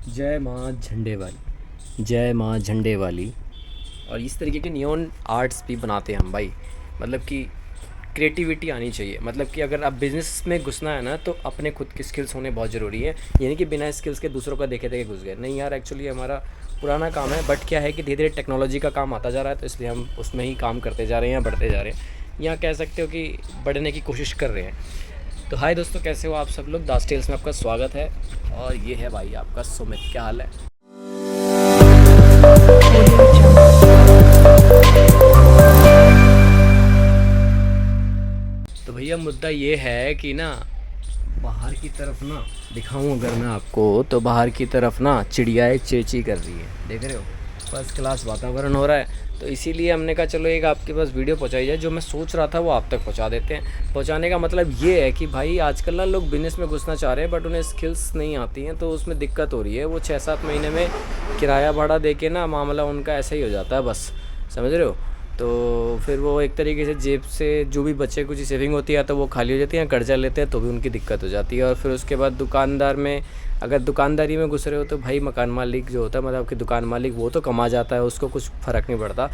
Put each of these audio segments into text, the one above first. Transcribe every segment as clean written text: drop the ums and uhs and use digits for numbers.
जय माँ झंडे वाली, जय माँ झंडे वाली। और इस तरीके के नियॉन आर्ट्स भी बनाते हैं हम भाई। मतलब कि क्रिएटिविटी आनी चाहिए। मतलब कि अगर आप बिज़नेस में घुसना है ना, तो अपने खुद की स्किल्स होने बहुत ज़रूरी है। यानी कि बिना स्किल्स के दूसरों का देखे देखे घुस गए नहीं यार। एक्चुअली हमारा पुराना काम है, बट क्या है कि धीरे धीरे टेक्नोलॉजी का काम आता जा रहा है, तो इसलिए हम उसमें ही काम करते जा रहे हैं, बढ़ते जा रहे हैं। या कह सकते हो कि बढ़ने की कोशिश कर रहे हैं। तो हाय दोस्तों, कैसे हो आप सब लोग। दास टेल्स में आपका स्वागत है। और ये है भाई आपका सुमित। क्या हाल है। तो भैया मुद्दा ये है कि ना, बाहर की तरफ ना दिखाऊं अगर मैं आपको, तो बाहर की तरफ ना चिड़ियाएँ चेंची कर रही है, देख रहे हो। फर्स्ट क्लास वातावरण हो रहा है। तो इसीलिए हमने कहा चलो एक आपके पास वीडियो पहुंचाई जाए। जो मैं सोच रहा था वो आप तक पहुंचा देते हैं। पहुंचाने का मतलब ये है कि भाई आजकल ना लोग बिज़नेस में घुसना चाह रहे हैं, बट उन्हें स्किल्स नहीं आती हैं, तो उसमें दिक्कत हो रही है। वो 6-7 महीने में किराया भाड़ा दे के ना मामला उनका ऐसा ही हो जाता है बस। समझ रहे हो। तो फिर वो एक तरीके से जेब से जो भी बचे कुछ सेविंग होती है तो वो खाली हो जाती है, कर्जा लेते हैं तो भी उनकी दिक्कत हो जाती है। और फिर उसके बाद दुकानदार में, अगर दुकानदारी में घुस रहे हो तो भाई मकान मालिक जो होता है, मतलब कि दुकान मालिक, वो तो कमा जाता है, उसको कुछ फ़र्क नहीं पड़ता।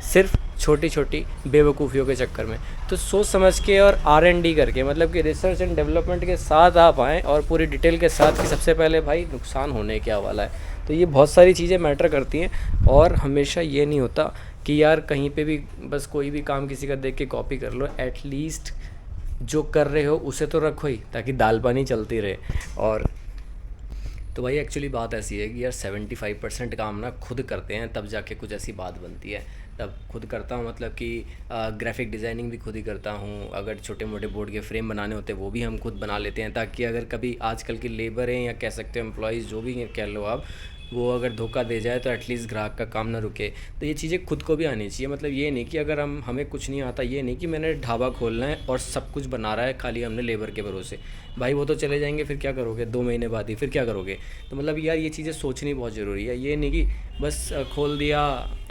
सिर्फ छोटी छोटी बेवकूफ़ियों के चक्कर में। तो सोच समझ के और R&D करके, मतलब कि रिसर्च एंड डेवलपमेंट के साथ आप आएँ, और पूरी डिटेल के साथ कि सबसे पहले भाई नुकसान होने क्या वाला है। तो ये बहुत सारी चीज़ें मैटर करती हैं। और हमेशा ये नहीं होता कि यार कहीं पे भी बस कोई भी काम किसी का देख के कॉपी कर लो। एटलीस्ट जो कर रहे हो उसे तो रखो ही, ताकि दाल पानी चलती रहे। और तो भाई एक्चुअली बात ऐसी है कि यार 75% काम ना खुद करते हैं, तब जाके कुछ ऐसी बात बनती है। तब खुद करता हूँ, मतलब कि ग्राफिक डिज़ाइनिंग भी खुद ही करता हूँ। अगर छोटे मोटे बोर्ड के फ्रेम बनाने होते हैं वो भी हम खुद बना लेते हैं, ताकि अगर कभी आजकल की लेबर हैं या कह सकते हो एम्प्लॉयज़ जो भी हैं कह लो आप, वो अगर धोखा दे जाए तो एटलीस्ट ग्राहक का काम ना रुके। तो ये चीज़ें खुद को भी आनी चाहिए। मतलब ये नहीं कि अगर हमें कुछ नहीं आता, ये नहीं कि मैंने ढाबा खोलना है और सब कुछ बना रहा है खाली हमने लेबर के भरोसे। भाई वो तो चले जाएंगे, फिर क्या करोगे 2 महीने बाद ही, फिर क्या करोगे। तो मतलब यार ये चीज़ें सोचनी बहुत ज़रूरी है। ये नहीं कि बस खोल दिया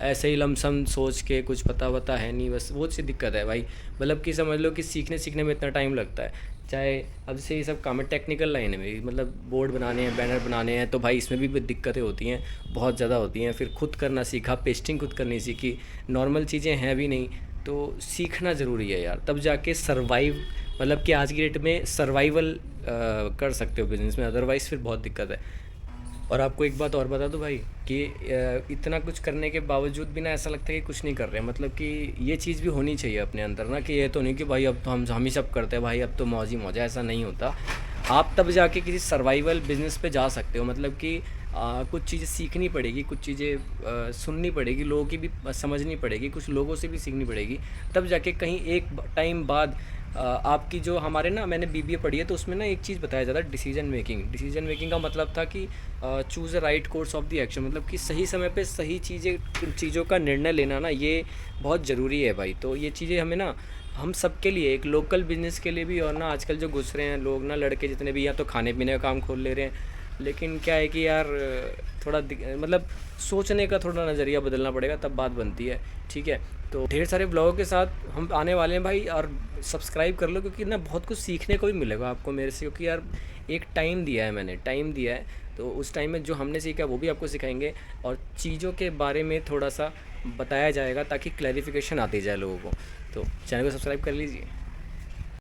ऐसे ही लमसम सोच के, कुछ पता वता है नहीं, बस वो सी दिक्कत है भाई। मतलब कि समझ लो कि सीखने सीखने में इतना टाइम लगता है। चाहे अब से ये सब काम है टेक्निकल लाइन में भी, मतलब बोर्ड बनाने हैं, बैनर बनाने हैं, तो भाई इसमें भी दिक्कतें होती हैं, बहुत ज़्यादा होती हैं। फिर खुद करना सीखा, पेस्टिंग खुद करनी सीखी। नॉर्मल चीज़ें हैं भी नहीं, तो सीखना ज़रूरी है यार, तब जाके सरवाइव, मतलब कि आज की डेट में सर्वाइवल कर सकते हो बिज़नेस में। अदरवाइज़ फिर बहुत दिक्कत है। और आपको एक बात और बता दूं भाई, कि इतना कुछ करने के बावजूद भी ना ऐसा लगता है कि कुछ नहीं कर रहे हैं। मतलब कि ये चीज़ भी होनी चाहिए अपने अंदर ना, कि ये तो नहीं कि भाई अब तो हम ही सब करते हैं भाई, अब तो मौज ही मौज है। ऐसा नहीं होता। आप तब जाके किसी सर्वाइवल बिजनेस पे जा सकते हो। मतलब कि कुछ चीज़ें सीखनी पड़ेगी, कुछ चीज़ें सुननी पड़ेगी, लोगों की भी समझनी पड़ेगी, कुछ लोगों से भी सीखनी पड़ेगी। तब जाके कहीं एक टाइम बाद आपकी जो हमारे ना, मैंने BBA पढ़ी है, तो उसमें ना एक चीज़ बताया जाता है, डिसीजन मेकिंग। डिसीजन मेकिंग का मतलब था कि choose a right course of the action. मतलब कि सही समय पे सही चीज़ों का निर्णय लेना ना, ये बहुत ज़रूरी है भाई। तो ये चीज़ें हमें ना, हम सब के लिए, एक लोकल बिज़नेस के लिए भी, और ना आजकल जो घुस रहे हैं लोग ना, लड़के जितने भी, या तो खाने पीने का काम खोल ले रहे हैं। लेकिन क्या है कि यार थोड़ा मतलब सोचने का थोड़ा नज़रिया बदलना पड़ेगा, तब बात बनती है। ठीक है। तो ढेर सारे ब्लॉगों के साथ हम आने वाले हैं भाई, और सब्सक्राइब कर लो, क्योंकि ना बहुत कुछ सीखने को भी मिलेगा आपको मेरे से। क्योंकि यार एक टाइम दिया है, मैंने टाइम दिया है, तो उस टाइम में जो हमने सीखा वो भी आपको सिखाएंगे। और चीज़ों के बारे में थोड़ा सा बताया जाएगा, ताकि क्लैरिफिकेशन आती जाए लोगों को। तो चैनल को सब्सक्राइब कर लीजिए।